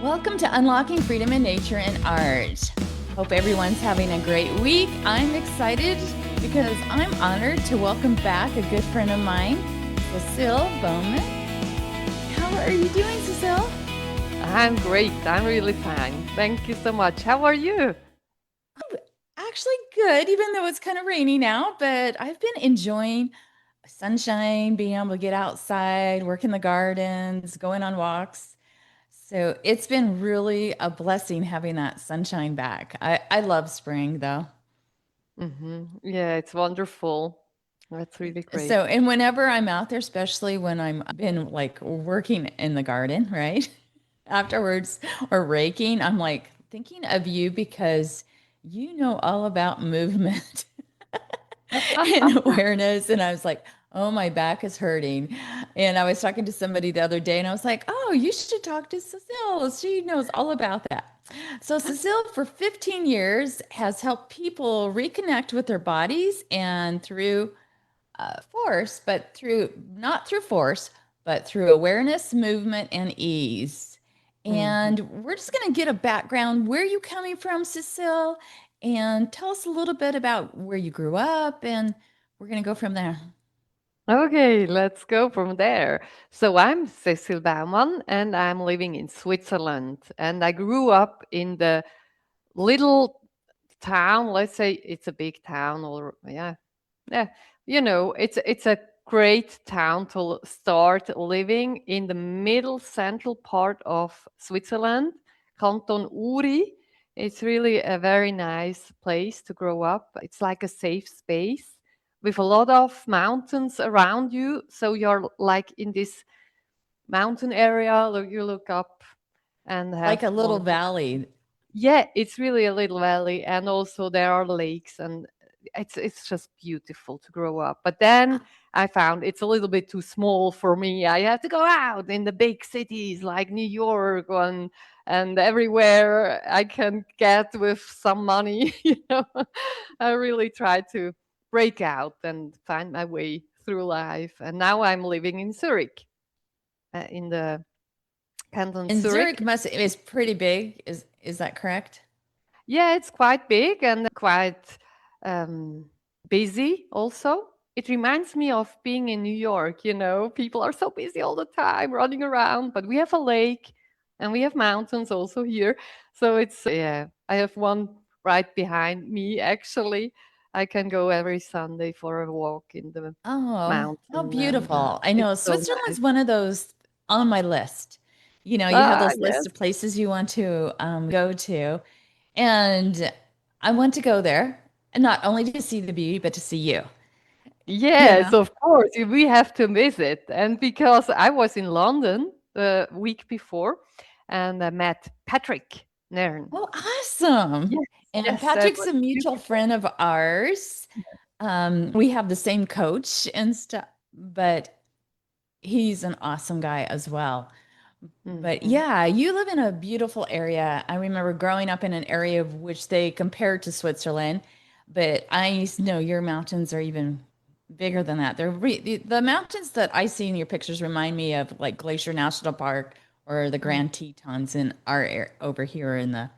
Welcome to Unlocking Freedom in Nature and Art. Hope everyone's having a great week. I'm excited because I'm honored to welcome back a good friend of mine, Cécile Baumann. How are you doing, Cécile? I'm great. I'm really fine. Thank you so much. How are you? Actually good, even though it's kind of rainy now, but I've been enjoying sunshine, being able to get outside, work in the gardens, going on walks. So it's been really a blessing having that sunshine back. I love spring though. Yeah, it's wonderful. That's really great. So, and whenever I'm out there, especially when I'm been like working in the garden, right? Afterwards or raking, I'm like thinking of you because you know all about movement and awareness. And I was like, oh, my back is hurting. And I was talking to somebody the other day and I was like, oh, you should talk to Cecile. She knows all about that. So, Cecile, for 15 years, has helped people reconnect with their bodies and through force, but through not through force, but through awareness, movement, and ease. Mhm. And we're just going to get a background. Where are you coming from, Cecile? And tell us a little bit about where you grew up, and we're going to go from there. Okay, let's go from there. So I'm Cécile Baumann and I'm living in Switzerland. And I grew up in the little town. Let's say it's a big town or yeah, it's a great town to start living in the middle central part of Switzerland, Canton Uri. It's really a very nice place to grow up. It's like a safe space with a lot of mountains around you. So you're like in this mountain area, you look up and Like have a little wonderful. valley. Yeah, it's really a little valley, and also there are lakes, and it's just beautiful to grow up. But then I found it's a little bit too small for me. I have to go out in the big cities like New York and everywhere I can get with some money. I really try to break out and find my way through life. And now I'm living in Zurich, in the canton And Zurich Zurich. must is pretty big. Is that correct? Yeah, it's quite big and quite busy also. It reminds me of being in New York, people are so busy all the time running around, but we have a lake and we have mountains also here. So yeah, I have one right behind me actually. I can go every Sunday for a walk in the Oh, how mountain and beautiful. I it's know so nice. Switzerland's one of those on my list. You know, you have Ah, those lists yes. of places you want to go to. And I want to go there, and not only to see the beauty, but to see you, you Yes, know? of course, we have to visit. And because I was in London the week before and I met Patrick Nairn. Oh, awesome. Yes, And yes, that Patrick's was a mutual beautiful. friend of ours. We have the same coach and stuff, but he's an awesome guy as well. But Mhm. yeah, you live in a beautiful area. I remember growing up in an area of which they compared to Switzerland, but I know your mountains are even bigger than that. The mountains that I see in your pictures remind me of like Glacier National Park or the Mm. Grand Tetons in our over here in the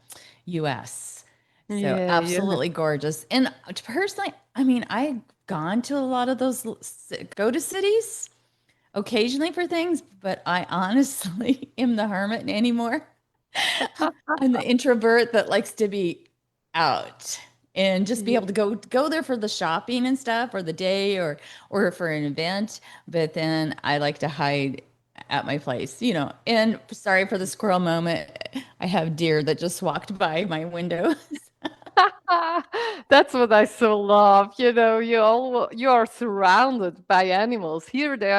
US. So Yeah, yeah. absolutely gorgeous. And personally, I mean, I've gone to a lot of those go to cities occasionally for things, but I honestly am the hermit anymore. I'm the introvert that likes to be out and just be Yeah. able to go there for the shopping and stuff or the day or for an event, but then I like to hide at my place, you know. And sorry for the squirrel moment. I have deer that just walked by my window. That's what I so love. You are surrounded by animals. Here they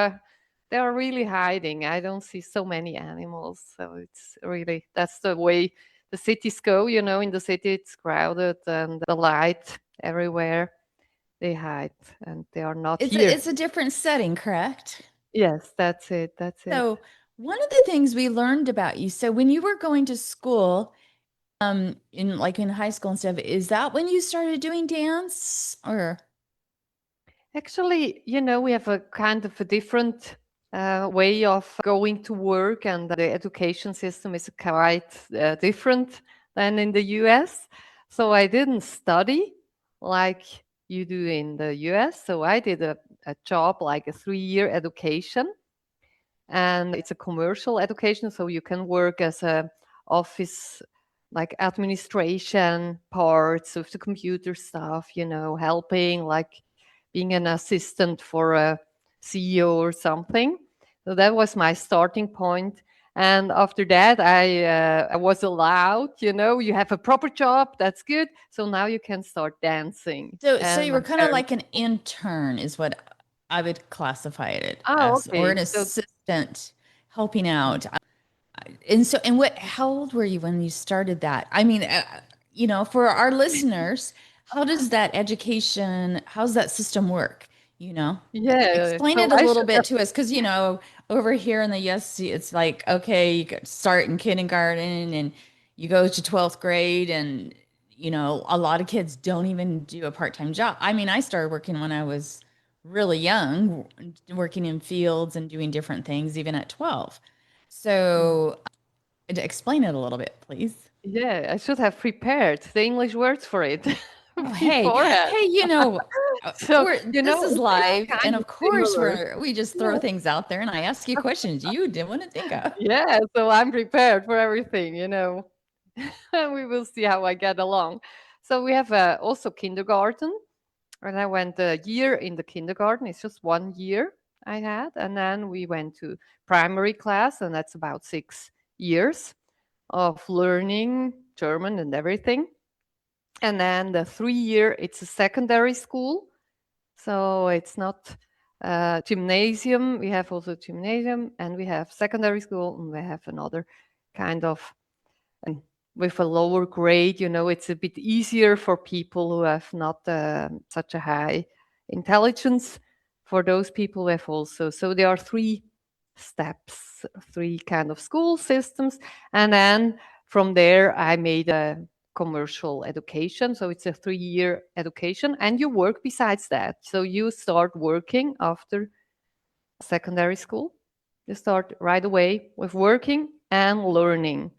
are really hiding. I don't see so many animals. So it's really that's the way the cities go, in the city it's crowded and the light everywhere. They hide and they are not here. It's a different setting, correct? Yes, that's it. That's it. So one of the things we learned about you, so when you were going to school, in like in high school and stuff, is that when you started doing dance or Actually, we have a kind of a different way of going to work, and the education system is quite different than in the US. So I didn't study like you do in the US. So I did a job like a 3 year education, and it's a commercial education. So you can work as a office, like administration parts of the computer stuff, helping, like being an assistant for a CEO or something. So that was my starting point. And after that, I was allowed, you have a proper job, that's good. So now you can start dancing. So And you my were kind of parents, like an intern, is what I would classify it oh, as, or okay. an So assistant helping out. And what, how old were you when you started that? I mean, for our listeners, how does that education, how's that system work? You know, yeah, explain so it a I little should bit have, to us because, over here in the US, it's like, okay, you could start in kindergarten and you go to 12th grade, and, a lot of kids don't even do a part-time job. I mean, I started working when I was really young, working in fields and doing different things, even at 12. So explain it a little bit, please. yeah, I should have prepared the English words for it Oh, hey, beforehand. hey, So, this is it's live, and kind of of course similar. we just throw Yeah. things out there, and I ask you questions you didn't want to think of. Yeah, so I'm prepared for everything. And we will see how I get along. So we have also kindergarten, and I went a year in the kindergarten. It's just 1 year I had, and then we went to primary class, and that's about 6 years of learning German and everything. And then the 3 year, it's a secondary school. So it's not gymnasium. We have also gymnasium, and we have secondary school, and we have another kind of, and with a lower grade, it's a bit easier for people who have not such a high intelligence. For those people, we have also, so there are three steps, three kind of school systems. And then from there, I made a commercial education. So it's a 3 year education, and you work besides that. So you start working after secondary school. You start right away with working and learning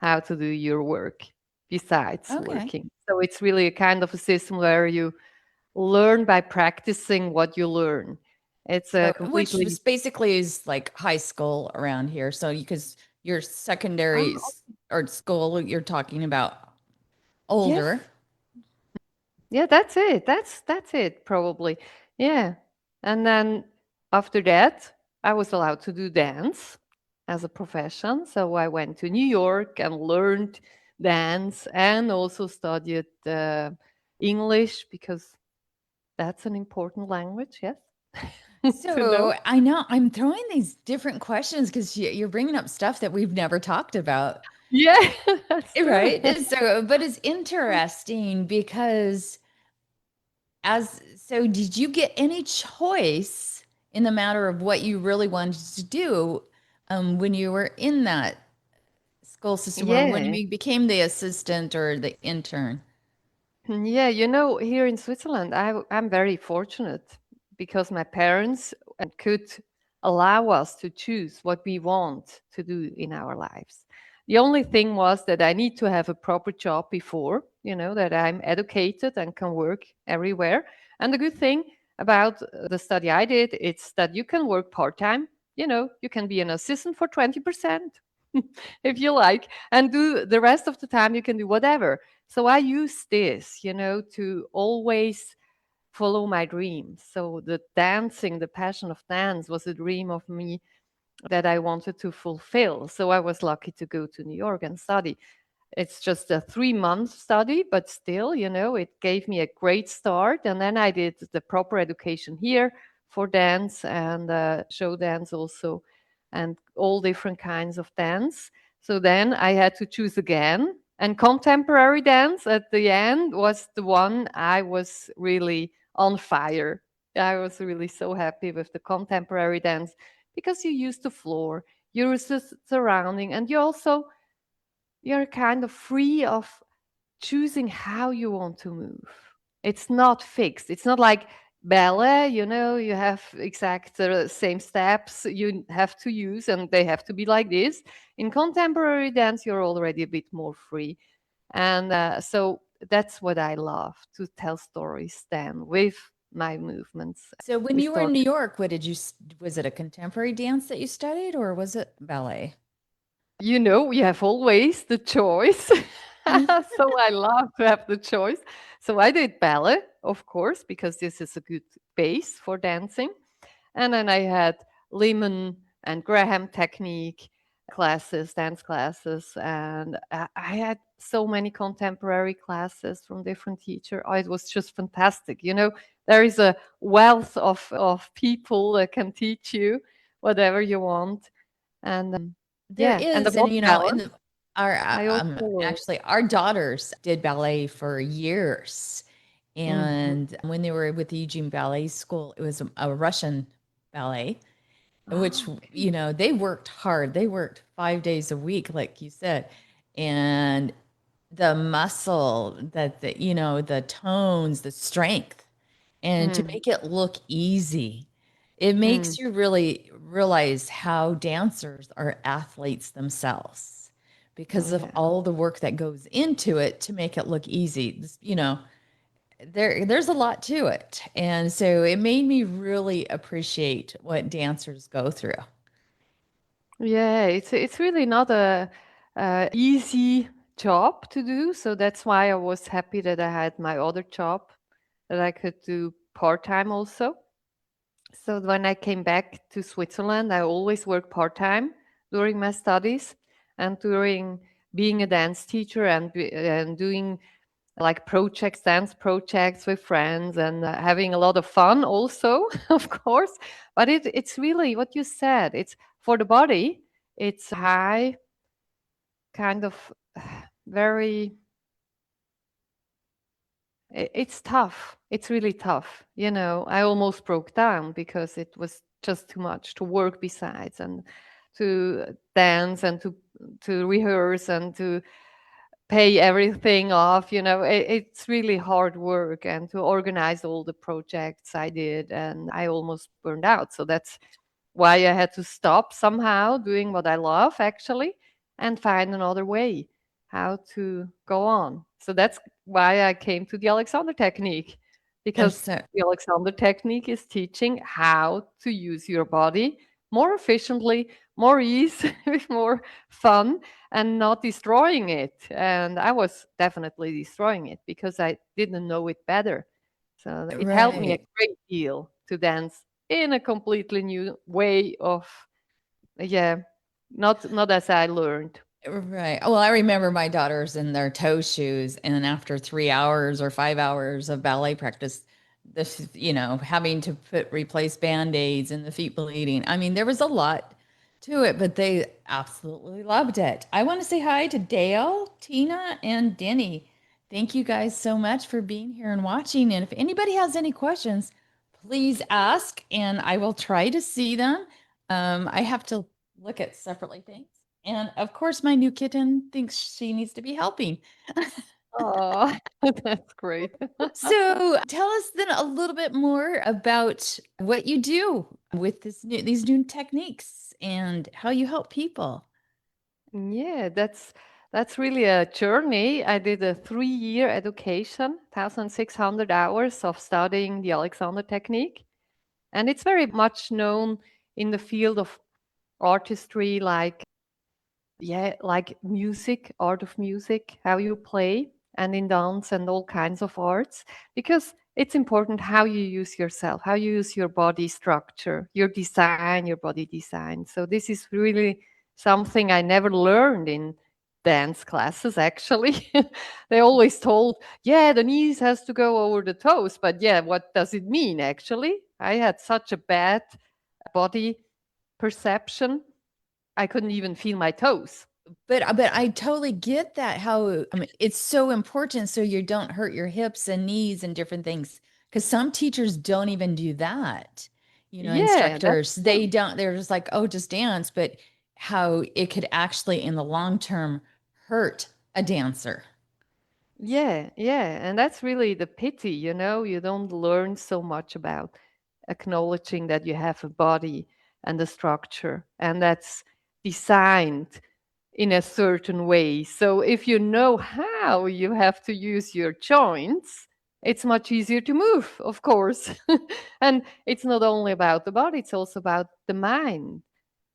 how to do your work besides Okay. working. So it's really a kind of a system where you learn by practicing what you learn. It's a So, which completely, was basically is like high school around here. So, because your secondary oh, or school, you're talking about yes. older. Yeah, that's it. That's it probably. Yeah. And then after that, I was allowed to do dance as a profession. So I went to New York and learned dance, and also studied English, because that's an important language, yes, to So know. I know I'm throwing these different questions because you're bringing up stuff that we've never talked about, Yeah, that's true. right? So, but it's interesting because did you get any choice in the matter of what you really wanted to do when you were in that school system or when Yeah. you became the assistant or the intern? Yeah, here in Switzerland, I'm very fortunate because my parents could allow us to choose what we want to do in our lives. The only thing was that I need to have a proper job before, that I'm educated and can work everywhere. And the good thing about the study I did, it's that you can work part-time. You can be an assistant for 20% if you like, and do the rest of the time you can do whatever. So I use this, to always follow my dreams. So the dancing, the passion of dance was a dream of me that I wanted to fulfill. So I was lucky to go to New York and study. It's just a 3 month study, but still, it gave me a great start. And then I did the proper education here for dance and show dance also, and all different kinds of dance. So then I had to choose again. And contemporary dance at the end was the one I was really on fire. I was really so happy with the contemporary dance because you use the floor, you're surrounding, and you're kind of free of choosing how you want to move. It's not fixed. It's not like ballet, you have exact same steps you have to use, and they have to be like this. In contemporary dance, you're already a bit more free. And so that's what I love, to tell stories then with my movements. So when We you were in start, New York, what did you, was it a contemporary dance that you studied or was it ballet? we have always the choice. So I love to have the choice. So I did ballet, of course, because this is a good base for dancing. And then I had Lehman and Graham technique classes, dance classes, and I had so many contemporary classes from different teachers. Oh, it was just fantastic. There is a wealth of people that can teach you whatever you want. And There yeah, and is, and about balance, our I also learned. actually our daughters did ballet for years, Mhm. and when they were with the Eugene Ballet School, it was a Russian ballet, which Oh, okay. they worked hard. They worked 5 days a week, like you said, and the muscle that the tones, the strength, and to Mm, make it look easy, it makes mm, you really realize how dancers are athletes themselves because of yeah. all the work that goes into it to make it look easy. There's a lot to it. And so it made me really appreciate what dancers go through. Yeah, it's really not a easy job to do. So that's why I was happy that I had my other job that I could do part-time also. So when I came back to Switzerland, I always worked part-time during my studies and during being a dance teacher and doing like projects, dance projects with friends, and having a lot of fun also, of course. But it's really what you said. It's for the body. It's high, kind of very. It's tough. It's really tough. I almost broke down because it was just too much to work besides, and to dance, and to rehearse, and to pay everything off. It's really hard work, and to organize all the projects I did, and I almost burned out. So that's why I had to stop somehow doing what I love actually, and find another way how to go on. So that's why I came to the Alexander technique, And because so the Alexander technique is teaching how to use your body more efficiently, more ease, with more fun, and not destroying it. And I was definitely destroying it because I didn't know it better. So it helped me a right. great deal to dance in a completely new way of, yeah, not as I learned. Right. Well, I remember my daughters in their toe shoes, and then after 3 hours or 5 hours of ballet practice, having to replace band-aids and the feet bleeding. I mean, there was a lot to it, but they absolutely loved it. I want to say hi to Dale, Tina, and Denny. Thank you guys so much for being here and watching. And if anybody has any questions, please ask, and I will try to see them. I have to look at separately things. And of course, my new kitten thinks she needs to be helping. Oh, that's great. So tell us then a little bit more about what you do with these new techniques and how you help people. Yeah, that's really a journey. I did a 3-year education, 1,600 hours of studying the Alexander technique. And it's very much known in the field of artistry, like, yeah, like music, art of music, how you play, and in dance and all kinds of arts, because it's important how you use yourself, how you use your body structure, your design, your body design. So this is really something I never learned in dance classes actually. They always told, yeah, the knees has to go over the toes, but yeah, what does it mean actually? I had such a bad body perception. I couldn't even feel my toes. But I totally get that how it's so important so you don't hurt your hips and knees and different things because some teachers don't even do that. Yeah, that's Instructors, they true. don't, they're just like, oh, just dance, but how it could actually in the long term hurt a dancer. Yeah, yeah. And that's really the pity, you don't learn so much about acknowledging that you have a body and a structure, and that's designed in a certain way. So if you know how you have to use your joints, it's much easier to move, of course. And it's not only about the body, it's also about the mind.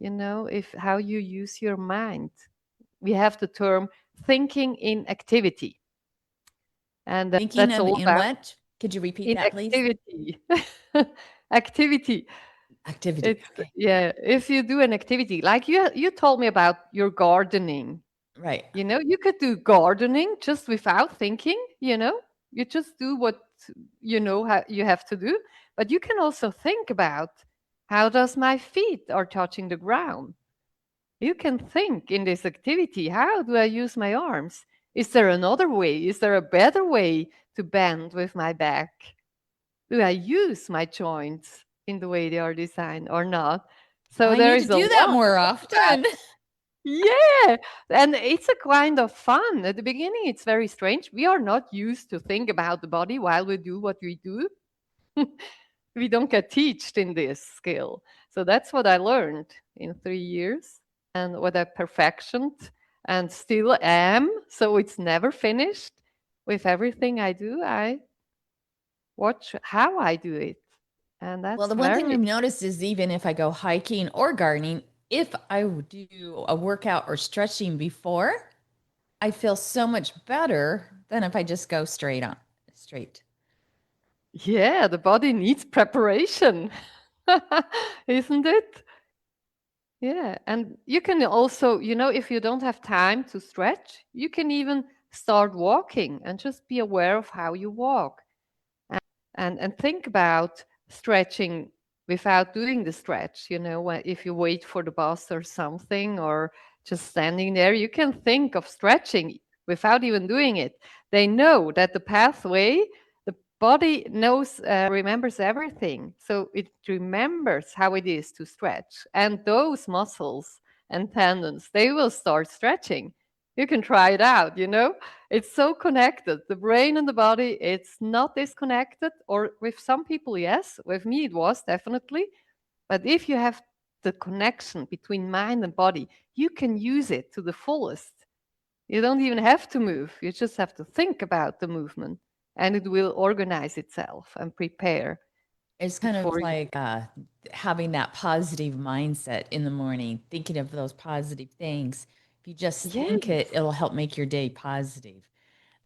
If how you use your mind. We have the term thinking in activity. And Thinking that's of all in about what? Could you repeat in that, please? activity. Activity. Activity. It's Okay. yeah, if you do an activity, like you told me about your gardening. Right. You could do gardening just without thinking. You just do what you know how you have to do, but you can also think about how does my feet are touching the ground. You can think in this activity, how do I use my arms? Is there another way? Is there a better way to bend with my back? Do I use my joints in the way they are designed or not? So I there need to is a do that lot more of that. often. Yeah, and it's a kind of fun. At the beginning, it's very strange. We are not used to think about the body while we do what we do. We don't get taught in this skill. So that's what I learned in 3 years and what I perfectioned and still am. So it's never finished. With everything I do, I watch how I do it. And Well, that's the one thing very, I've noticed is even if I go hiking or gardening, if I do a workout or stretching before, I feel so much better than if I just go straight on, straight. yeah, the body needs preparation, isn't it? Yeah. And you can also, if you don't have time to stretch, you can even start walking and just be aware of how you walk. And think about stretching without doing the stretch. If you wait for the bus or something, or just standing there, you can think of stretching without even doing it. They know that the pathway, the body knows, remembers everything, so it remembers how it is to stretch, and those muscles and tendons, they will start stretching. You can try it out. It's so connected. The brain and the body, it's not disconnected. Or with some people, yes. With me, it was definitely. But if you have the connection between mind and body, you can use it to the fullest. You don't even have to move. You just have to think about the movement, and it will organize itself and prepare It's kind of for you. like having that positive mindset in the morning, thinking of those positive things. If you just think it, Yes. it'll help make your day positive.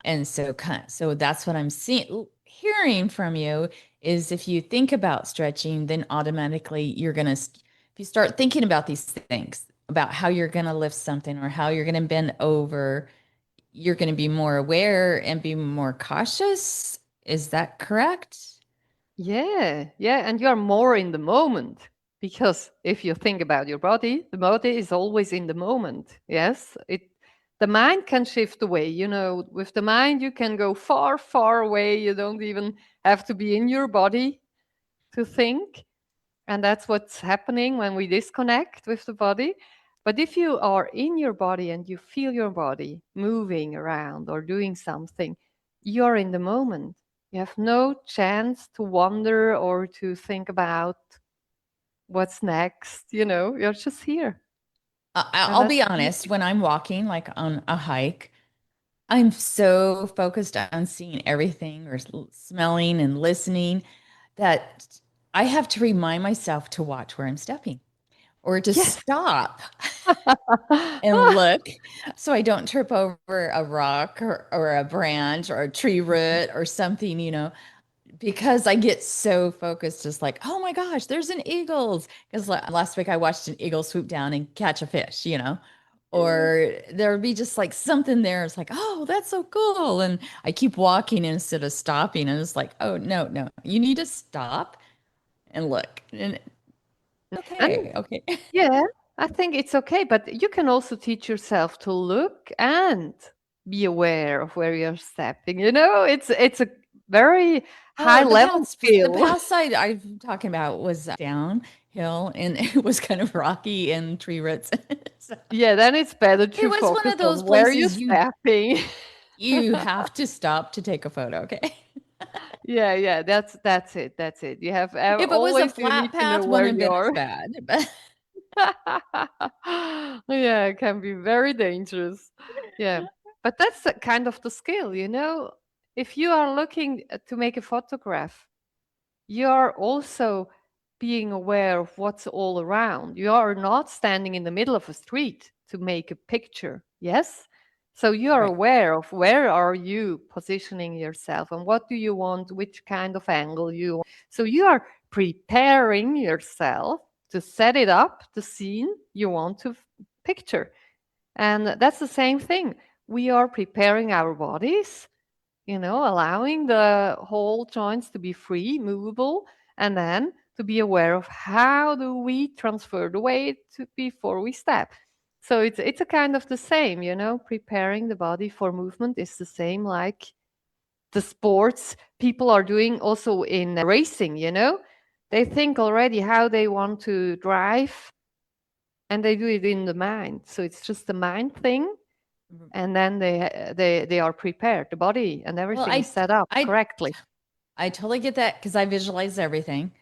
And so, so that's what I'm seeing, hearing from you is if you think about stretching, then automatically you're going to, if you start thinking about these things, about how you're going to lift something or how you're going to bend over, you're going to be more aware and be more cautious. Is that correct? Yeah, yeah, and you are more in the moment, because if you think about your body, the body is always in the moment. Yes, the mind can shift away. With the mind you can go far, far away. You don't even have to be in your body to think, and that's what's happening when we disconnect with the body. But if you are in your body and you feel your body moving around or doing something, you're in the moment. You have no chance to wonder or to think about what's next. You're just here. And I'll that's be the beauty. honest, when I'm walking like on a hike, I'm so focused on seeing everything or smelling and listening that I have to remind myself to watch where I'm stepping or to Yes. stop and look so I don't trip over a rock or a branch or a tree root or something, because I get so focused, just like, oh my gosh, there's an eagles. Because last week I watched an eagle swoop down and catch a fish, Yeah. or there would be just like something there. It's like, oh, that's so cool. And I keep walking instead of stopping. And it's like, oh, no, no, you need to stop and look. And And okay, okay. yeah, I think it's okay, but you can also teach yourself to look and be aware of where you're stepping. It's a very high Oh, level the skill. path side I'm talking about was downhill and it was kind of rocky and tree roots. So Yeah, then it's better it to was one focus of on those where you're places you stepping. You have to stop to take a photo, okay? Yeah, yeah, that's it. That's it. You have If it was a always you flat need to know path, where wouldn't have you been as are. bad, but Yeah, it can be very dangerous. Yeah, but that's kind of the skill, you know. If you are looking to make a photograph, you are also being aware of what's all around. You are not standing in the middle of a street to make a picture. Yes? So you are right. aware of where are you positioning yourself and what do you want, which kind of angle you want. So you are preparing yourself to set it up, the scene you want to picture. And that's the same thing. We are preparing our bodies, allowing the whole joints to be free, movable, and then to be aware of how do we transfer the weight before we step. So it's a kind of the same, preparing the body for movement is the same like the sports people are doing also in racing, They think already how they want to drive and they do it in the mind. So it's just a mind thing and then they are prepared. The body and Well, everything is set up I correctly. I totally get that because I visualize everything,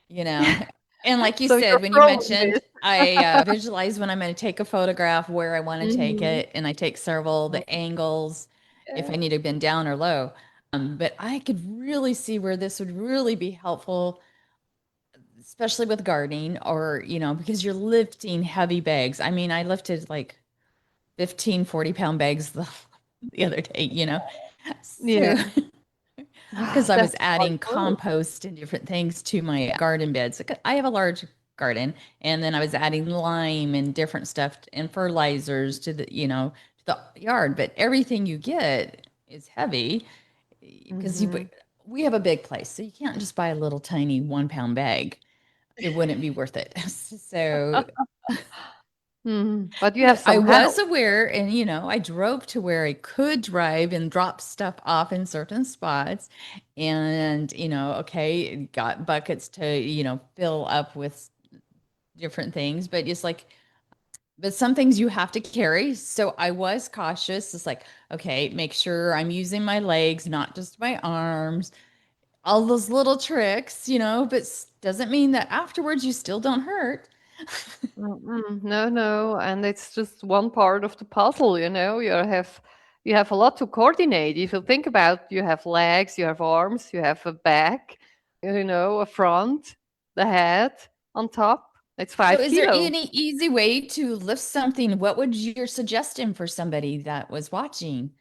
you know. And like you So you're said, when you pro in mentioned, this. I visualize when I'm going to take a photograph where I want to take Mhm. it, and I take several the angles if I Yeah. need to bend down or low. But I could really see where this would really be helpful, especially with gardening or, because you're lifting heavy bags. I mean, I lifted like 15, 40 pound bags the other day, So Yeah. because I was That's hard adding work. compost and different things to my garden beds. Like, I have a large garden, and then I was adding lime and different stuff and fertilizers to the yard. But everything you get is heavy because Mhm. we have a big place, so you can't just buy a little tiny 1 pound bag. It wouldn't be worth it. So Mhm. But you have but I some was help. aware, and I drove to where I could drive and drop stuff off in certain spots. And, okay, got buckets to, fill up with different things, but it's like, but some things you have to carry. So I was cautious. It's like, okay, make sure I'm using my legs, not just my arms, all those little tricks, but doesn't mean that afterwards you still don't hurt. Mm-mm. No, no, and it's just one part of the puzzle, You have a lot to coordinate. If you think about, you have legs, you have arms, you have a back, a front, the head on top. It's So, five is there kilo. any easy way to lift something? What would your suggestion for somebody that was watching?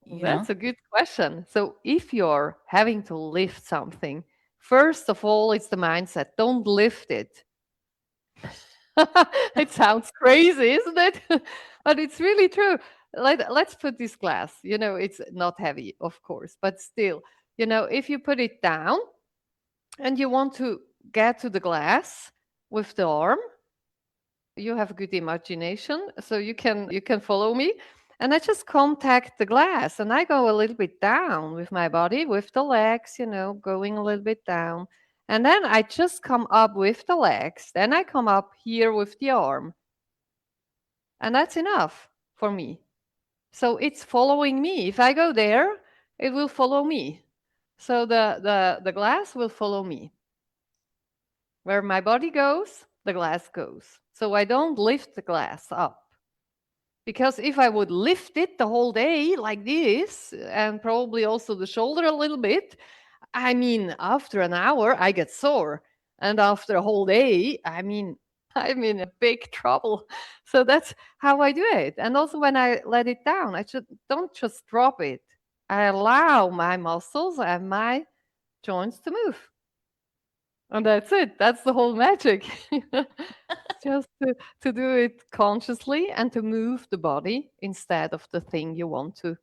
You know, That's a good question. So, if you're having to lift something, first of all, it's the mindset. Don't lift it. It sounds crazy, isn't it? But it's really true. Let's put this glass. It's not heavy, of course, but still, if you put it down and you want to get to the glass with the arm, you have a good imagination, so you can follow me. And I just contact the glass and I go a little bit down with my body, with the legs, going a little bit down. And then I just come up with the legs. Then I come up here with the arm. And that's enough for me. So it's following me. If I go there, it will follow me. So the glass will follow me. Where my body goes, the glass goes. So I don't lift the glass up. Because if I would lift it the whole day like this, and probably also the shoulder a little bit, I mean, after an hour, I get sore. And after a whole day, I mean, I'm in a big trouble. So that's how I do it. And also when I let it down, I just don't just drop it. I allow my muscles and my joints to move. And that's it. That's the whole magic. Just to do it consciously and to move the body instead of the thing you want to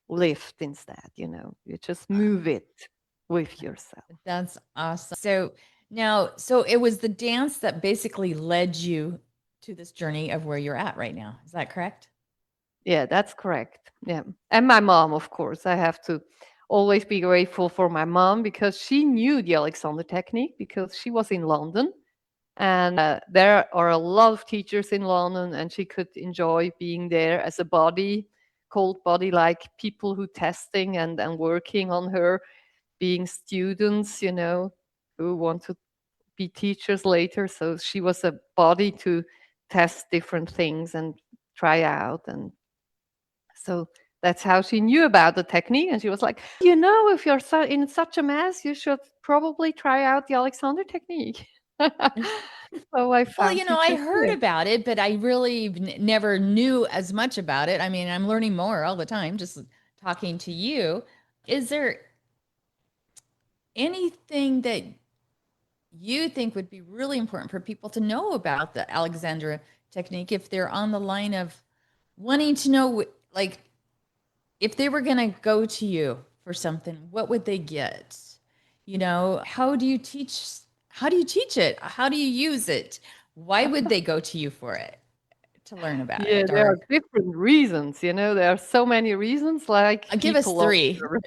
lift instead. You just move it with yourself. that's awesome. So now, so it was the dance that basically led you to this journey of where you're at right now. Is that correct? Yeah, that's correct. Yeah. And my mom, of course. I have to always be grateful for my mom because she knew the Alexander technique because she was in London. And there are a lot of teachers in London, and she could enjoy being there as a body cold body, like people who testing and working on her, being students, who want to be teachers later. So she was a body to test different things and try out. And so that's how she knew about the technique. And she was like, if you're in such a mess, you should probably try out the Alexander technique. So I Well, found I teachers heard here. about it, but I really never knew as much about it. I mean, I'm learning more all the time just talking to you. Is there anything that you think would be really important for people to know about the Alexandra technique if they're on the line of wanting to know, like, if they were going to go to you for something, what would they get? How do you teach? How do you teach it? How do you use it? Why would they go to you for it to learn about Yeah, it? there are Or different reasons, there are so many reasons, like give us people love three. your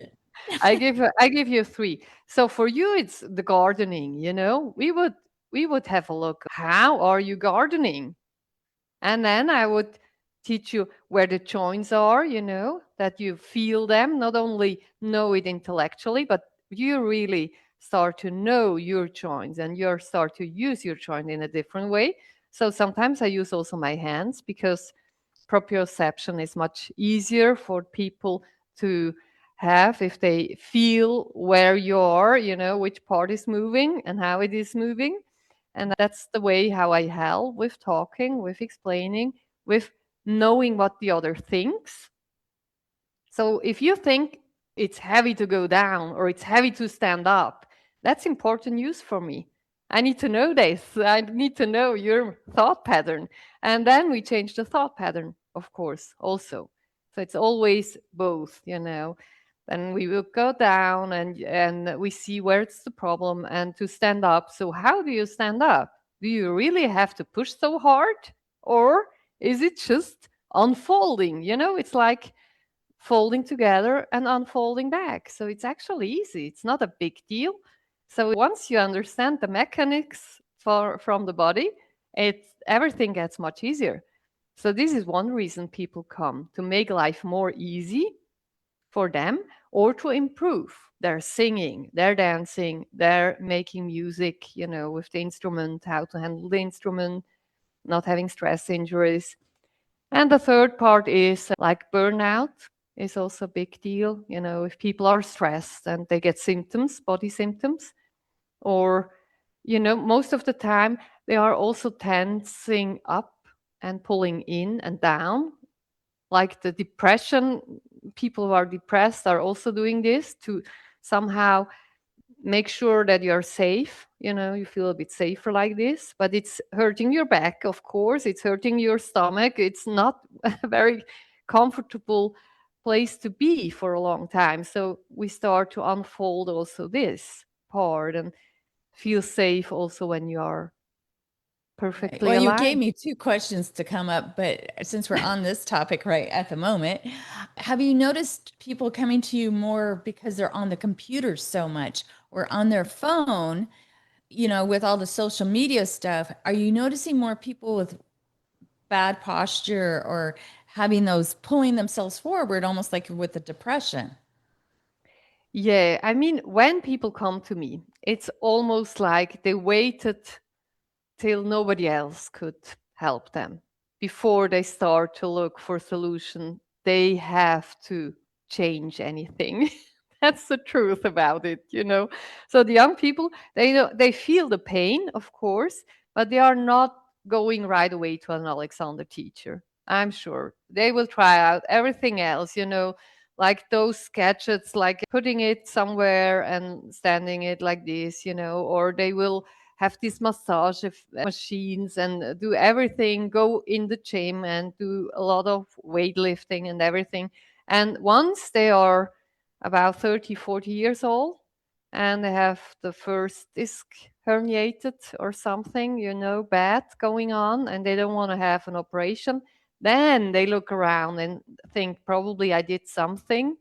I give you three. So for you, it's the gardening, we would have a look. How are you gardening? And then I would teach you where the joints are, that you feel them, not only know it intellectually, but you really start to know your joints and you start to use your joint in a different way. So sometimes I use also my hands because proprioception is much easier for people to have if they feel where you are, which part is moving and how it is moving. And that's the way how I help with talking, with explaining, with knowing what the other thinks. So if you think it's heavy to go down or it's heavy to stand up, that's important news for me. I need to know this. I need to know your thought pattern. And then we change the thought pattern, of course, also. So it's always both. Then we will go down and we see where it's the problem and to stand up. So how do you stand up? Do you really have to push so hard? Or is it just unfolding? It's like folding together and unfolding back. So it's actually easy. It's not a big deal. So once you understand the mechanics from the body, everything gets much easier. So this is one reason people come to make life more easy for them or to improve their singing, their dancing, their making music, with the instrument, how to handle the instrument, not having stress injuries. And the third part is like burnout is also a big deal. If people are stressed and they get symptoms, body symptoms, or, most of the time they are also tensing up and pulling in and down. Like the depression, people who are depressed are also doing this to somehow make sure that you're safe. You feel a bit safer like this, but it's hurting your back, of course. It's hurting your stomach. It's not a very comfortable place to be for a long time. So we start to unfold also this part and feel safe also when you are Right. perfectly Well, you alive. gave me two questions to come up, but since we're on this topic right at the moment, have you noticed people coming to you more because they're on the computer so much or on their phone, with all the social media stuff? Are you noticing more people with bad posture or having those pulling themselves forward, almost like with the depression? Yeah, I mean, when people come to me, it's almost like they waited till nobody else could help them. Before they start to look for solution, they have to change anything. That's the truth about it. So the young people, they feel the pain, of course, but they are not going right away to an Alexander teacher. I'm sure they will try out everything else, like those gadgets, like putting it somewhere and standing it like this, or they will have these massage machines and do everything, go in the gym and do a lot of weightlifting and everything. And once they are about 30, 40 years old and they have the first disc herniated or something, bad going on, and they don't want to have an operation, then they look around and think probably I did something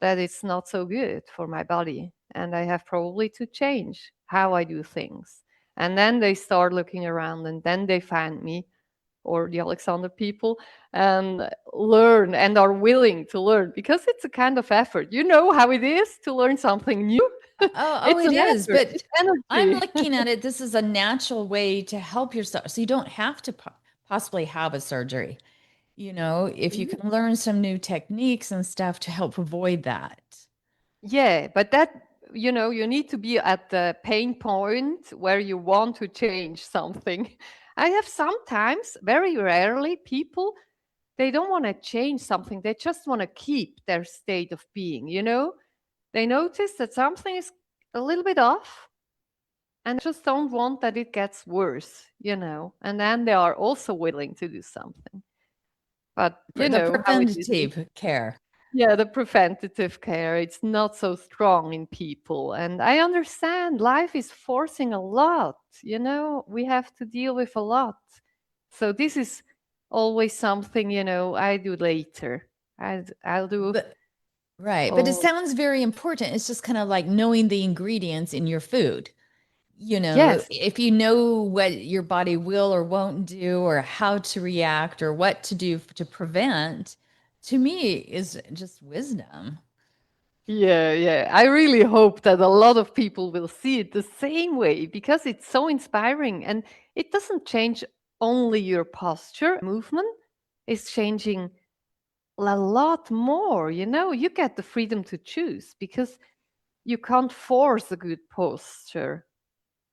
that it's not so good for my body. And I have probably to change how I do things. And then they start looking around and then they find me or the Alexander people, and learn and are willing to learn, because it's a kind of effort. You know how it is to learn something new. Oh, It's it an is. effort, But it's I'm energy. looking at it, this is a natural way to help yourself. So you don't have to possibly have a surgery, if you can learn some new techniques and stuff to help avoid that. Yeah, but that, you need to be at the pain point where you want to change something. I have sometimes, very rarely, people, they don't want to change something. They just want to keep their state of being. They notice that something is a little bit off and just don't want that it gets worse. And then they are also willing to do something. But you The know how it is. preventative care. Yeah, the preventative care, it's not so strong in people. And I understand life is forcing a lot. We have to deal with a lot. So this is always something, I do later. I'll do. But right. But it Oh, sounds very important. It's just kind of like knowing the ingredients in your food. yes. If you know what your body will or won't do, or how to react, or what to do to prevent, to me is just wisdom. Yeah, yeah. I really hope that a lot of people will see it the same way, because it's so inspiring, and it doesn't change only your posture, movement is changing a lot more. You get the freedom to choose, because you can't force a good posture.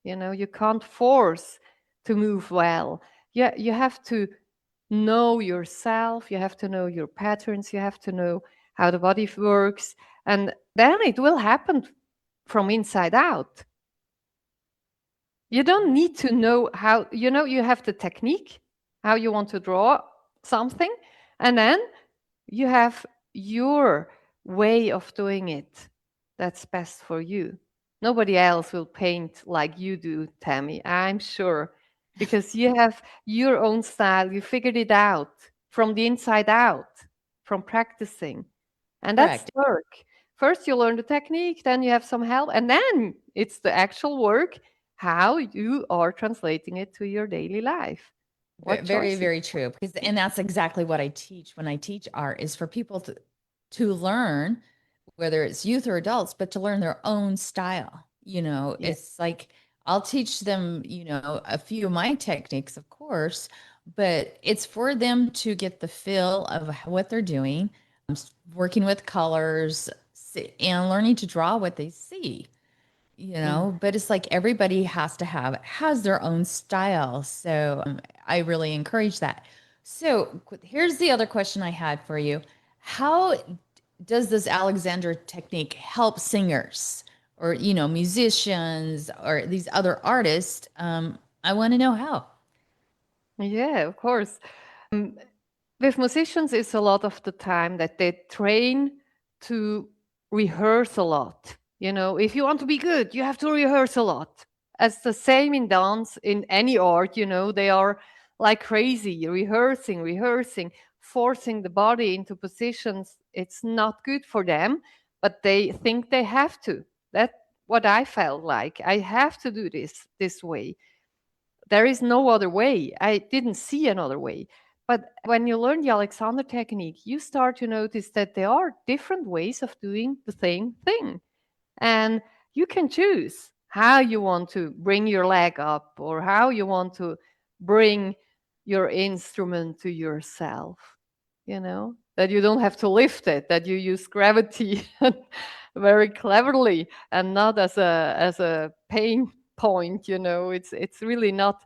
You can't force to move well. Yeah, you have to know yourself, you have to know your patterns, you have to know how the body works, and then it will happen from inside out. You don't need to know how, you have the technique, how you want to draw something, and then you have your way of doing it that's best for you. Nobody else will paint like you do, Tammy, I'm sure, because you have your own style. You figured it out from the inside out, from practicing. And that's Correct. work. First, you learn the technique, then you have some help, and then it's the actual work, how you are translating it to your daily life. What Very, choices? very true. Because, and that's exactly what I teach when I teach art, is for people to learn, whether it's youth or adults, but to learn their own style. Yeah. It's like I'll teach them, a few of my techniques, of course, but it's for them to get the feel of what they're doing, working with colors, and learning to draw what they see. Mm. But it's like everybody has their own style. So I really encourage that. So here's the other question I had for you. How does this Alexander technique help singers, or, musicians, or these other artists? I want to know how. Yeah, of course. With musicians, it's a lot of the time that they train to rehearse a lot. If you want to be good, you have to rehearse a lot. As the same in dance, in any art, they are like crazy, rehearsing, rehearsing, forcing the body into positions. It's not good for them, but they think they have to. That's what I felt like. I have to do this way. There is no other way. I didn't see another way. But when you learn the Alexander technique, you start to notice that there are different ways of doing the same thing. And you can choose how you want to bring your leg up, or how you want to bring your instrument to yourself, that you don't have to lift it, that you use gravity very cleverly, and not as a pain point. It's really not.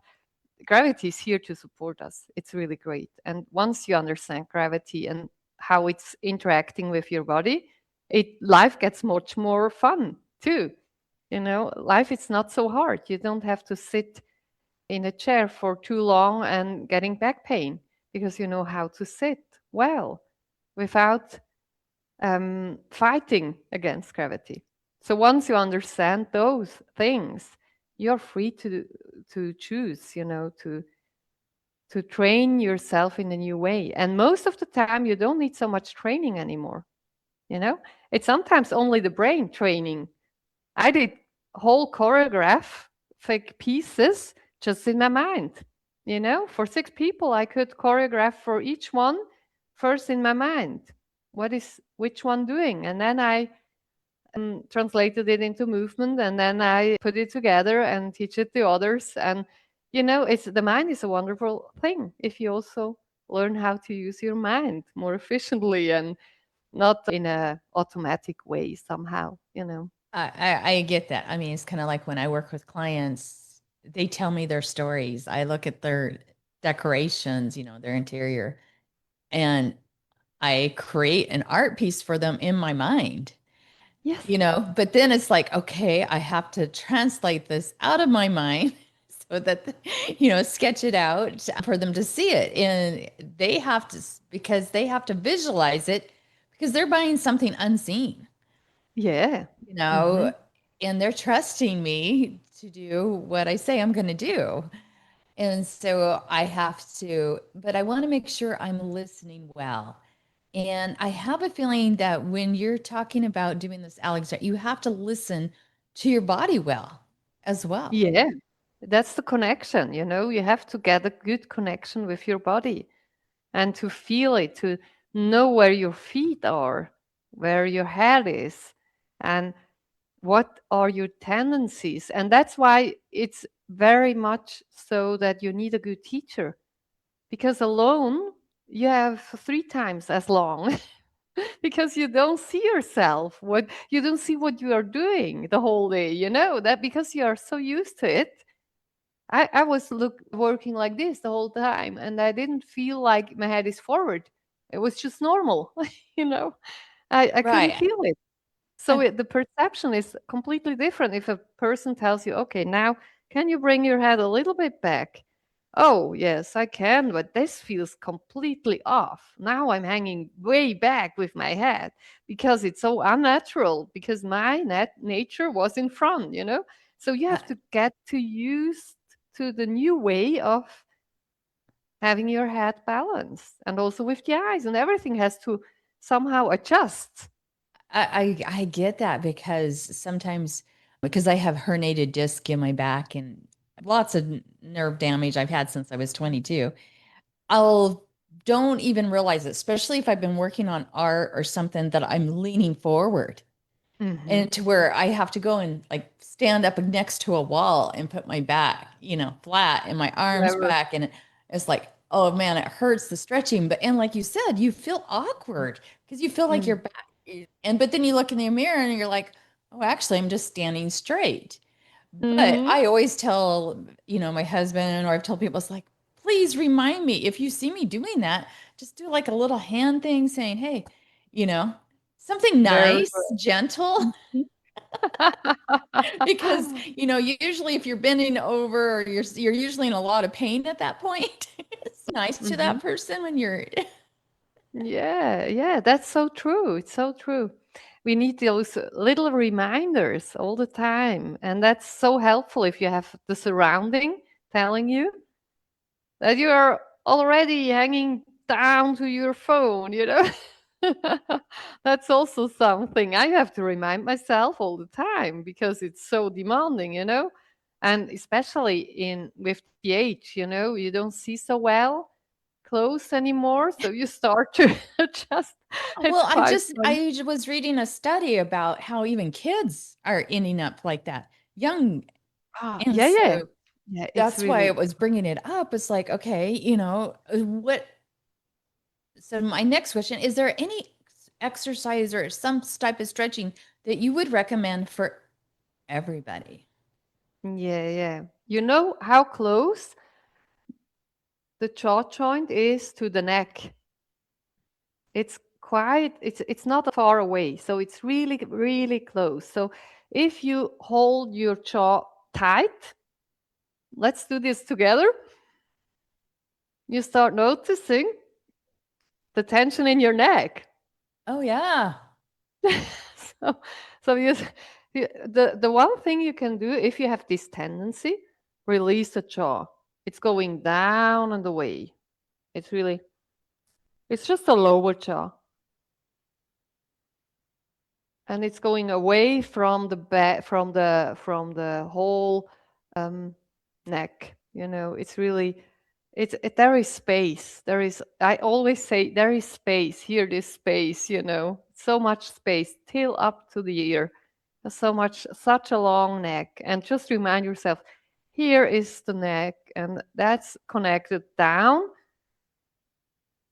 Gravity is here to support us. It's really great. And once you understand gravity and how it's interacting with your body, life gets much more fun too. Life is not so hard. You don't have to sit in a chair for too long and getting back pain, because you know how to sit well without fighting against gravity. So once you understand those things, you're free to choose, to train yourself in a new way. And most of the time, you don't need so much training anymore. You know, it's sometimes only the brain training. I did whole choreographic pieces just in my mind. For 6 people, I could choreograph for each one first in my mind. What is which one doing? And then I translated it into movement, and then I put it together and teach it to others. And it's the mind is a wonderful thing if you also learn how to use your mind more efficiently and not in a automatic way somehow. I get that. I mean, it's kind of like when I work with clients, they tell me their stories. I look at their decorations, their interior, and I create an art piece for them in my mind, Yes. but then it's like, okay, I have to translate this out of my mind so that, sketch it out for them to see it. And they have to, because they have to visualize it because they're buying something unseen, Yeah. you know, Mhm. and they're trusting me to do what I say I'm going to do. And so I have to, but I want to make sure I'm listening well. And I have a feeling that when you're talking about doing this, Alex, you have to listen to your body well as well. Yeah. That's the connection. You have to get a good connection with your body and to feel it, to know where your feet are, where your head is, and what are your tendencies. And that's why it's very much so that you need a good teacher, because alone you have 3 times as long because you don't see yourself, what you don't see what you are doing the whole day, that because you are so used to it. I was working like this the whole time, and I didn't feel like my head is forward. It was just normal, you know. I couldn't Right. feel it. So And the perception is completely different if a person tells you, okay, now can you bring your head a little bit back? Oh, yes, I can, but this feels completely off. Now I'm hanging way back with my head because it's so unnatural, because my nature was in front. So you have to get to use to the new way of having your head balanced, and also with the eyes, and everything has to somehow adjust. I get that because sometimes because I have herniated disc in my back and lots of nerve damage I've had since I was 22. I'll don't even realize it, especially if I've been working on art or something that I'm leaning forward Hmm. and to where I have to go and like stand up next to a wall and put my back, flat and my arms Clever. back. And it's like, oh man, it hurts the stretching. But, and like you said, you feel awkward because you feel like Mm. you're back. But then you look in the mirror and you're like, oh, actually, I'm just standing straight. But Mhm. I always tell, my husband, or I've told people, it's like, please remind me if you see me doing that, just do like a little hand thing saying, hey, you know, something Very nice, good. gentle. Mhm. Because usually if you're bending over or you're usually in a lot of pain at that point. It's nice to that Mhm. person when you're Yeah, yeah, that's so true. It's so true. We need those little reminders all the time. And that's so helpful if you have the surrounding telling you that you are already hanging down to your phone. That's also something I have to remind myself all the time because it's so demanding. And especially in with the age, you don't see so well close anymore, so you start to adjust. It's well, quite fun. I was reading a study about how even kids are ending up like that young. Ah, And yeah, yeah. so Yeah, it's that's why I really. was bringing it up. It's like, okay, what so my next question, is there any exercise or some type of stretching that you would recommend for everybody? Yeah, yeah. You know how close the jaw joint is to the neck? It's not far away, so it's really, really close. So if you hold your jaw tight, let's do this together. You start noticing the tension in your neck. Oh yeah. so the one thing you can do if you have this tendency, release the jaw. It's going down and away. It's just a lower jaw, and it's going away from the back, from the whole um, neck. It's really. There is space. There is, I always say, there is space. Here, this space, so much space till up to the ear. There's so much, such a long neck. And just remind yourself, here is the neck, and that's connected down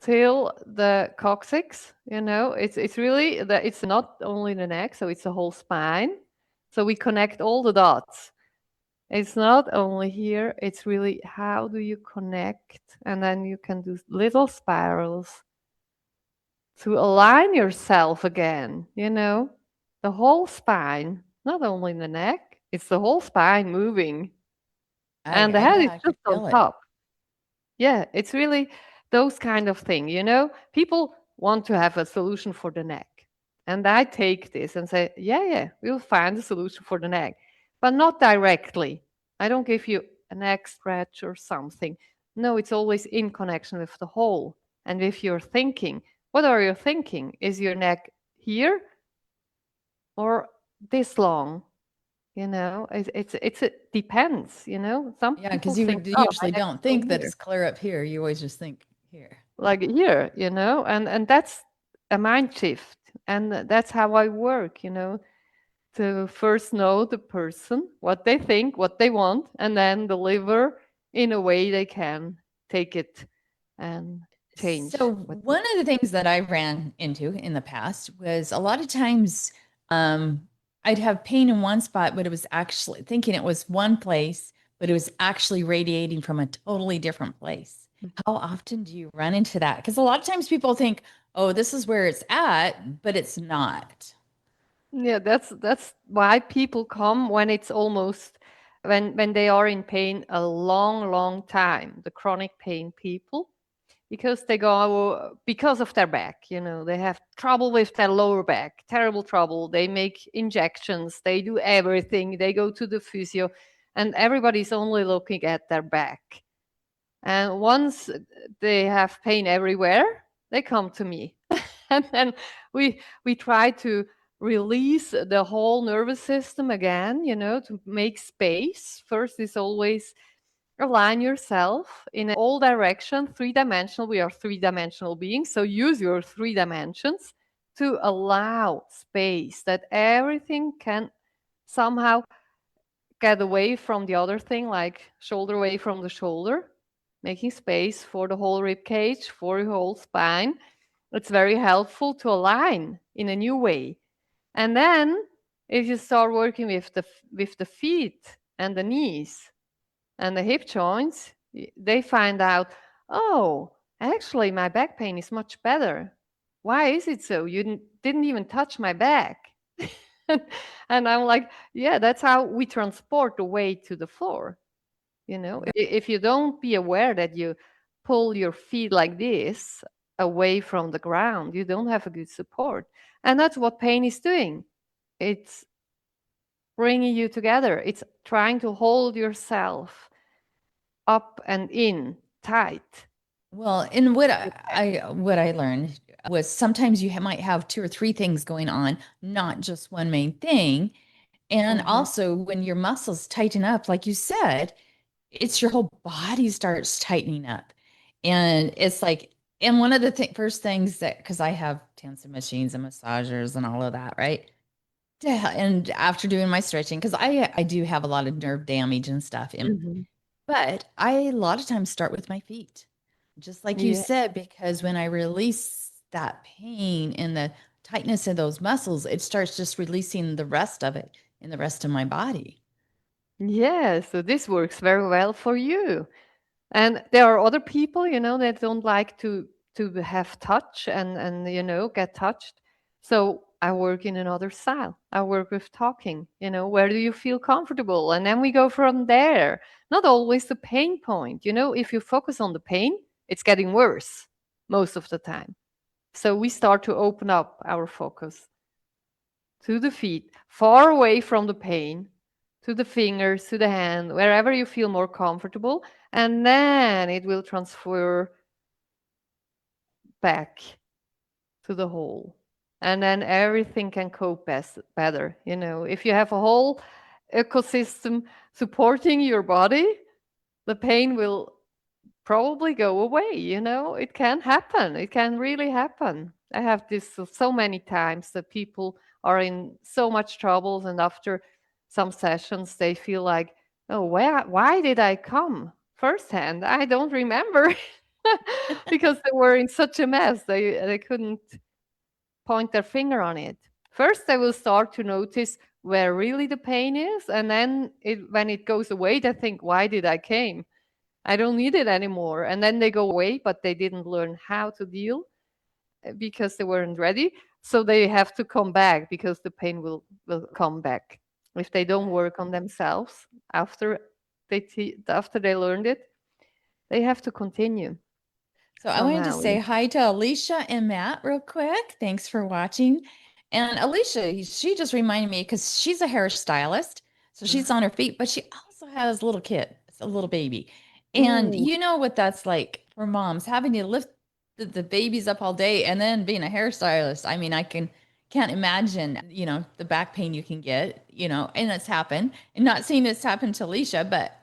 till the coccyx. It's really that it's not only the neck, so it's the whole spine. So we connect all the dots. It's not only here, it's really how do you connect? And then you can do little spirals to align yourself again, the whole spine, not only the neck, it's the whole spine moving. And the head Yeah, is I could just on feel it. top. Yeah, it's really those kind of thing. People want to have a solution for the neck. And I take this and say, yeah, yeah, we'll find a solution for the neck, but not directly. I don't give you a neck stretch or something. No, it's always in connection with the whole. And if you're thinking, what are you thinking? Is your neck here or this long? It depends. Some Yeah, people because you think, oh, my usually neck don't is think over that here. it's clear up here. You always just think here. Like here, and that's a mind shift. And that's how I work, to first know the person, what they think, what they want, and then deliver in a way they can take it and So change what they one of the things that I ran into in the past was a lot of times I'd have pain in one spot, but it was actually thinking it was one place, but it was actually radiating from a totally different place. How often do you run into that? Because a lot of times people think, oh, this is where it's at, but it's not. Yeah, that's why people come when it's almost when they are in pain a long, long time, the chronic pain people, because they go because of their back, they have trouble with their lower back, terrible trouble. They make injections, they do everything, they go to the physio, and everybody's only looking at their back. And once they have pain everywhere, they come to me. And then we try to release the whole nervous system again, to make space. First is always align yourself in all direction, three-dimensional. We are three-dimensional beings, so use your three dimensions to allow space that everything can somehow get away from the other thing, like shoulder away from the shoulder, making space for the whole rib cage, for your whole spine. It's very helpful to align in a new way. And then if you start working with the feet and the knees and the hip joints, they find out, oh, actually my back pain is much better. Why is it so? You didn't even touch my back. And I'm like, yeah, that's how we transport the weight to the floor. If you don't be aware that you pull your feet like this away from the ground, you don't have a good support. And that's what pain is doing. It's bringing you together. It's trying to hold yourself up and in tight. Well, and what I learned was sometimes you might have two or three things going on, not just one main thing. And Mm-hmm. also, when your muscles tighten up, like you said, it's your whole body starts tightening up. And it's like, and one of the first things that, because I have tensor machines and massagers and all of that, right? Yeah, and after doing my stretching, because I do have a lot of nerve damage and stuff, Mm-hmm. but I a lot of times start with my feet, just like you Yeah. said, because when I release that pain and the tightness of those muscles, it starts just releasing the rest of it in the rest of my body. Yeah. So this works very well for you. And there are other people, that don't like to have touch and get touched. So I work in another style. I work with talking. Where do you feel comfortable? And then we go from there. Not always the pain point. If you focus on the pain, it's getting worse most of the time. So we start to open up our focus to the feet, far away from the pain, to the fingers, to the hand, wherever you feel more comfortable. And then it will transfer back to the whole. And then everything can cope better. If you have a whole ecosystem supporting your body, the pain will probably go away. It can happen. It can really happen. I have this so many times that people are in so much troubles, and after some sessions, they feel like, oh, why did I come firsthand? I don't remember because they were in such a mess. They couldn't point their finger on it. First, they will start to notice where really the pain is, and then when it goes away, they think, why did I came? I don't need it anymore. And then they go away, but they didn't learn how to deal because they weren't ready. So they have to come back because the pain will come back. If they don't work on themselves after after they learned it, they have to continue So I wanted to somehow. say hi to Alicia and Matt real quick. Thanks for watching. And Alicia, she just reminded me because she's a hairstylist. So she's on her feet, but she also has a little kid, a little baby. And Ooh, you know what that's like for moms, having to lift the babies up all day and then being a hairstylist. I mean, can't imagine, the back pain you can get, and it's happened. And not saying it's happened to Alicia, but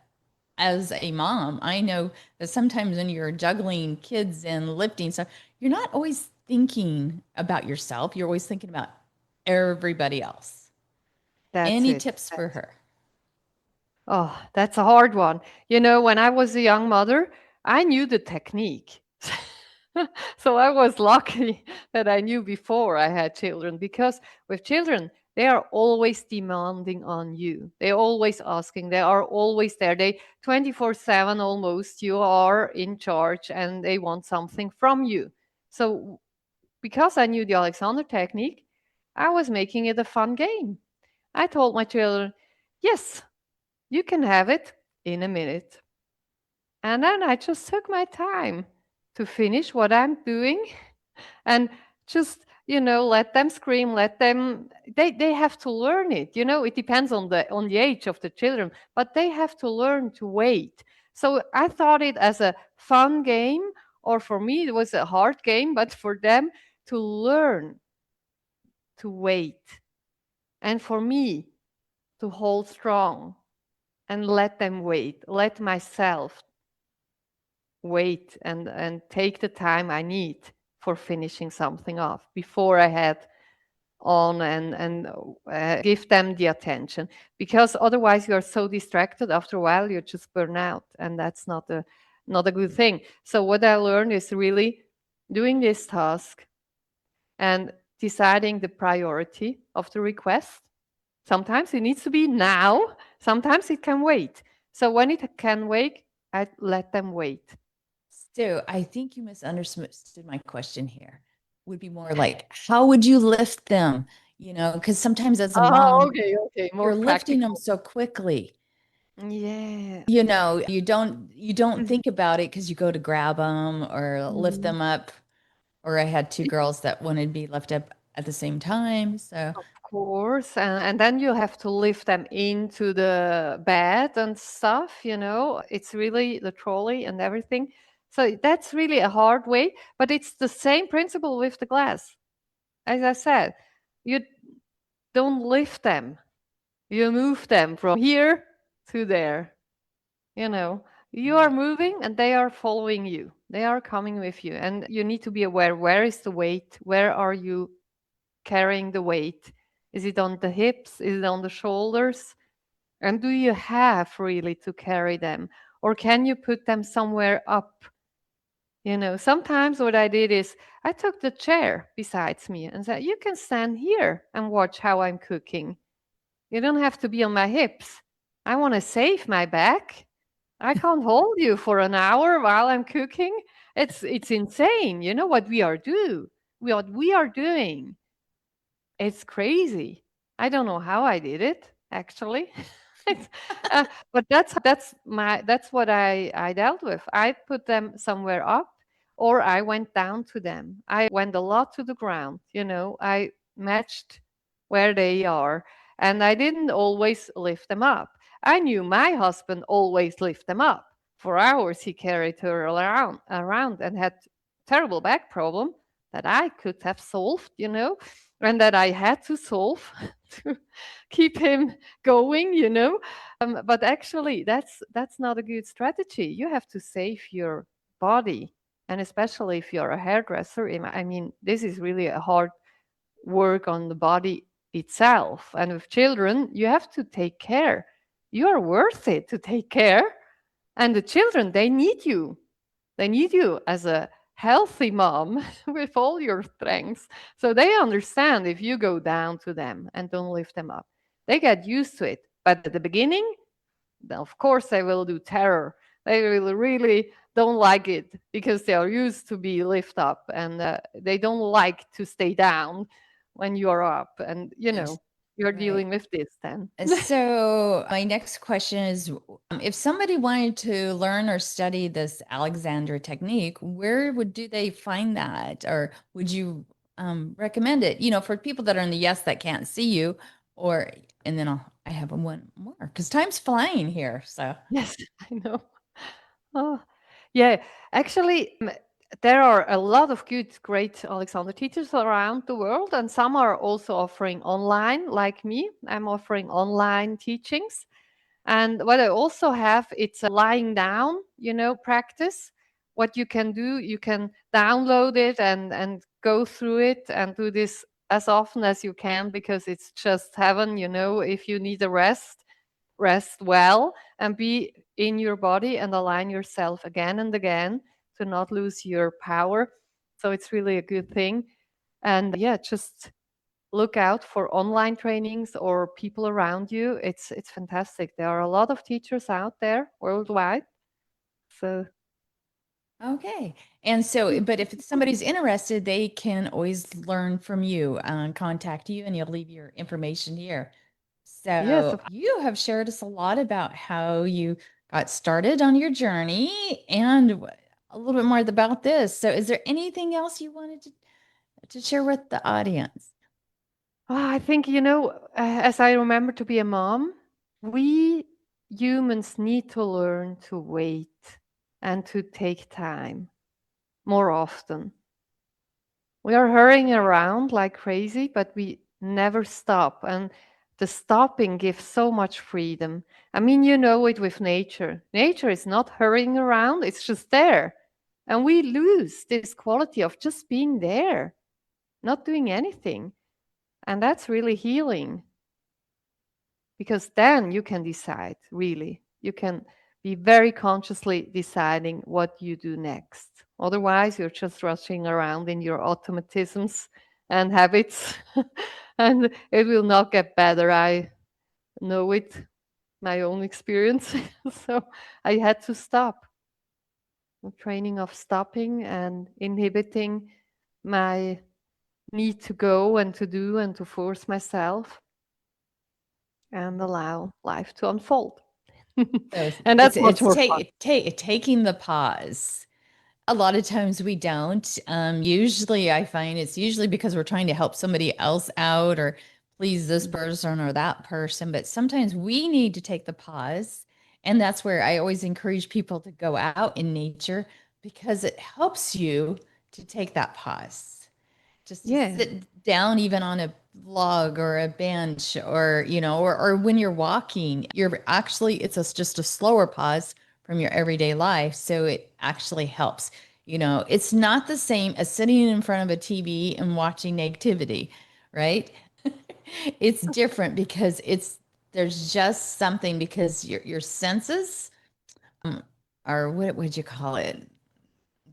as a mom, I know that sometimes when you're juggling kids and lifting stuff, you're not always thinking about yourself. You're always thinking about everybody else. that's Any it. tips for her? Oh, that's a hard one. When I was a young mother, I knew the technique. So I was lucky that I knew before I had children, because with children, they are always demanding on you. They're always asking. They are always there. They 24/7 almost, you are in charge and they want something from you. So because I knew the Alexander technique, I was making it a fun game. I told my children, yes, you can have it in a minute. And then I just took my time to finish what I'm doing and just, let them scream, let them they have to learn it. It depends on the age of the children, but they have to learn to wait. So I thought it as a fun game, or for me it was a hard game, but for them to learn to wait. And for me to hold strong and let them wait, let myself wait and take the time I need for finishing something off before I head on and give them the attention, because otherwise you are so distracted. After a while you just burn out, and that's not a good thing. So what I learned is really doing this task and deciding the priority of the request. Sometimes it needs to be now, sometimes it can wait. So when it can wait, I let them wait. So I think you misunderstood my question here. Would be more like, how would you lift them? Because sometimes as a Oh, mom, okay, okay, more you're lifting them practical. so quickly. Yeah. You don't Mhm. think about it because you go to grab them or lift Mhm. them up. Or I had two girls that wanted to be lifted up at the same time. So Of course, and then you have to lift them into the bed and stuff, It's really the trolley and everything. So that's really a hard way, but it's the same principle with the glass. As I said, you don't lift them. You move them from here to there. You know, you are right. moving and they are following you. They are coming with you. And you need to be aware, where is the weight? Where are you carrying the weight? Is it on the hips? Is it on the shoulders? And do you have really to carry them? Or can you put them somewhere up? Sometimes what I did is I took the chair besides me and said, you can stand here and watch how I'm cooking. You don't have to be on my hips. I want to save my back. I can't hold you for an hour while I'm cooking. It's insane. You know what we are doing. It's crazy. I don't know how I did it, actually. It's, but that's what I dealt with. I put them somewhere up, or I went down to them. I went a lot to the ground. I matched where they are, and I didn't always lift them up. I knew my husband always lift them up. For hours he carried her around and had terrible back problem that I could have solved, and that I had to solve to keep him going. But actually, that's not a good strategy. You have to save your body. And especially if you're a hairdresser, I mean, this is really a hard work on the body itself. And with children, you have to take care. You are worth it to take care. And the children, they need you. They need you as a healthy mom with all your strengths. So they understand if you go down to them and don't lift them up. They get used to it. But at the beginning, of course, they will do terror. They will really don't like it because they are used to be lift up and they don't like to stay down when you are up. And, you're Right. dealing with this then. So my next question is, if somebody wanted to learn or study this Alexander technique, where would do they find that, or would you recommend it? For people that are in the yes that can't see you, or and then I have one more because time's flying here. So Yes, I know. Oh, yeah. Actually, there are a lot of good, great Alexander teachers around the world, and some are also offering online, like me. I'm offering online teachings. And what I also have, it's a lying down, practice. What you can do, you can download it and go through it and do this as often as you can because it's just heaven, if you need a rest well and be in your body and align yourself again and again to not lose your power. So it's really a good thing. And yeah, just look out for online trainings or people around you. It's fantastic. There are a lot of teachers out there worldwide. So okay. And so, but if somebody's interested, they can always learn from you, contact you, and you'll leave your information here. yes, So you have shared us a lot about how you got started on your journey and a little bit more about this. So is there anything else you wanted to share with the audience? I think, as I remember to be a mom, we humans need to learn to wait and to take time more often. We are hurrying around like crazy, but we never stop. And the stopping gives so much freedom. I mean, you know it with nature. Nature is not hurrying around, it's just there. And we lose this quality of just being there, not doing anything. And that's really healing because then you can decide, really. You can be very consciously deciding what you do next. Otherwise, you're just rushing around in your automatisms and habits, and it will not get better. I know it, my own experience. So I had to stop. The training of stopping and inhibiting my need to go and to do and to force myself and allow life to unfold. So And it's that's much it's more fun. taking the pause. A lot of times we don't. Usually I find it's usually because we're trying to help somebody else out or please this person or that person. But sometimes we need to take the pause. And that's where I always encourage people to go out in nature because it helps you to take that pause, just to Yeah. sit down even on a log or a bench or or when you're walking, you're actually just a slower pause from your everyday life, so it actually helps. It's not the same as sitting in front of a TV and watching negativity, right? It's different because there's just something because your senses are, what would you call it,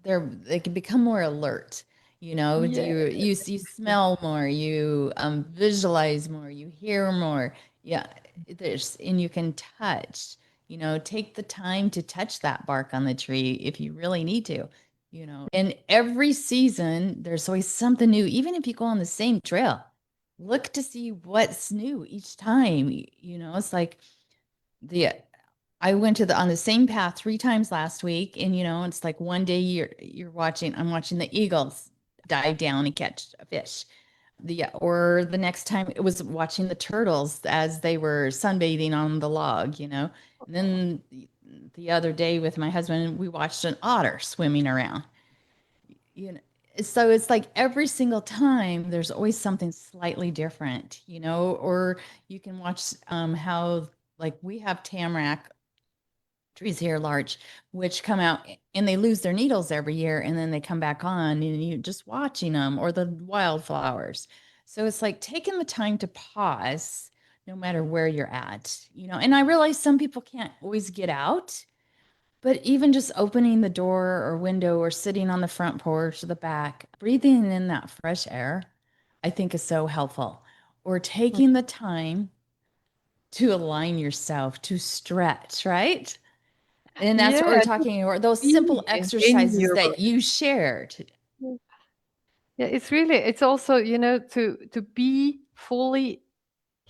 they can become more alert. Yeah. You smell more, you visualize more, you hear more. Yeah, there's and you can touch. Take the time to touch that bark on the tree if you really need to. And every season there's always something new, even if you go on the same trail. Look to see what's new each time. It's like the I went on the same path 3 times last week, and it's like one day I'm watching the eagles dive down and catch a fish. Or the next time it was watching the turtles as they were sunbathing on the log. And then the other day with my husband, we watched an otter swimming around. You know, so it's like every single time there's always something slightly different. Or you can watch how, like, we have tamarack trees here large, which come out and they lose their needles every year and then they come back on and you just watching them, or the wildflowers. So it's like taking the time to pause no matter where you're at, and I realize some people can't always get out, but even just opening the door or window or sitting on the front porch or the back, breathing in that fresh air, I think is so helpful. Or taking the time to align yourself, to stretch, right? And that's what we're Yeah, just talking, or those simple be in exercises your that you shared. body. Yeah, it's really, it's also, to be fully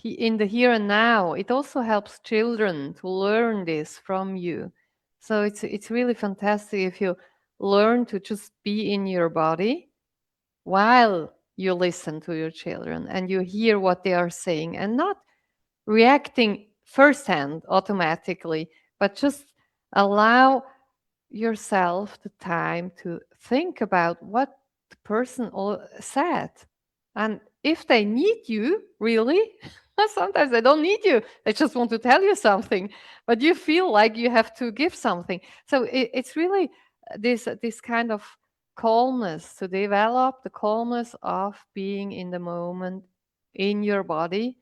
in the here and now. It also helps children to learn this from you. So it's really fantastic if you learn to just be in your body while you listen to your children and you hear what they are saying, and not reacting firsthand automatically, but just allow yourself the time to think about what the person said. And if they need you, really, sometimes they don't need you. They just want to tell you something, but you feel like you have to give something. So it's really this kind of calmness, to develop the calmness of being in the moment in your body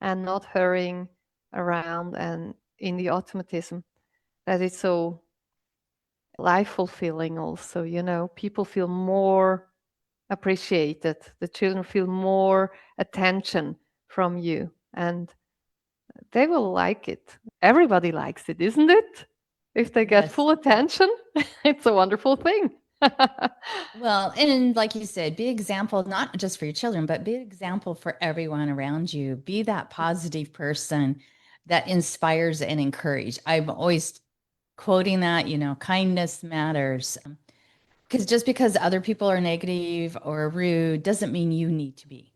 and not hurrying around and in the automatism that is so life fulfilling also. People feel more appreciated, the children feel more attention from you, and they will like it. Everybody likes it, isn't it? If they get Yes. full attention, it's a wonderful thing. Well, and like you said, be example, not just for your children, but be example for everyone around you. Be that positive person that inspires and encourages. I'm always quoting that, kindness matters. Because just because other people are negative or rude doesn't mean you need to be.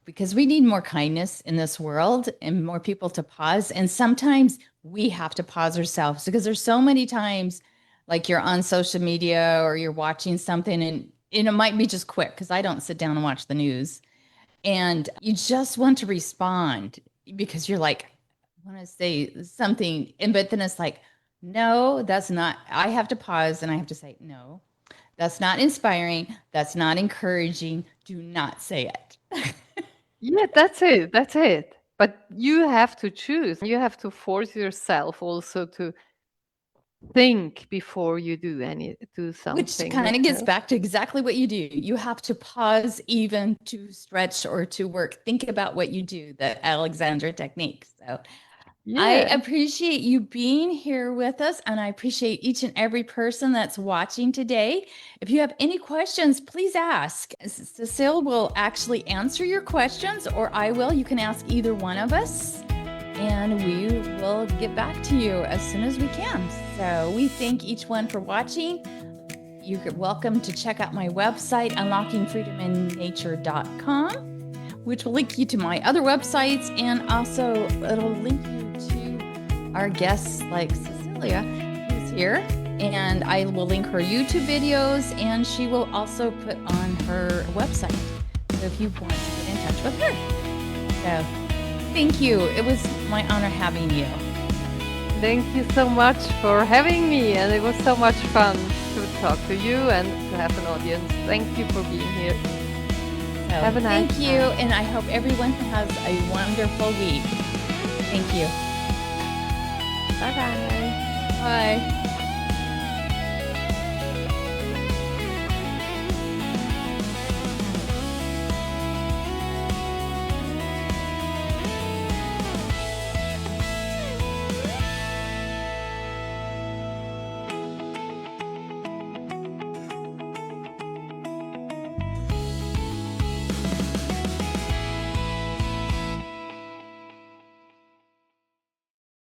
Because we need more kindness in this world and more people to pause. And sometimes we have to pause ourselves because there's so many times like you're on social media or you're watching something and it might be just quick because I don't sit down and watch the news. And you just want to respond because you're like, I want to say something. And but then it's like, no, that's not, I have to pause and I have to say, no, that's not inspiring. That's not encouraging. Do not say it. Yeah, that's it. That's it. But you have to choose. You have to force yourself also to think before you do Which something. kind of gets back to exactly what you do. You have to pause even to stretch or to work. Think about what you do, the Alexandra technique. So I Yeah. appreciate you being here with us, and I appreciate each and every person that's watching today. If you have any questions, please ask. Cecile will actually answer your questions, or I will. You can ask either one of us, and we will get back to you as soon as we can. So we thank each one for watching. You're welcome to check out my website, unlockingfreedominnature.com, which will link you to my other websites, and also it'll link you to our guests like Cecilia, who's here. And I will link her YouTube videos, and she will also put on her website. So if you want to get in touch with her. So thank you. It was my honor having you. Thank you so much for having me. And it was so much fun to talk to you and to have an audience. Thank you for being here. So Have a nice thank you. And I hope everyone has a wonderful week. Thank you. Bye-bye. Bye.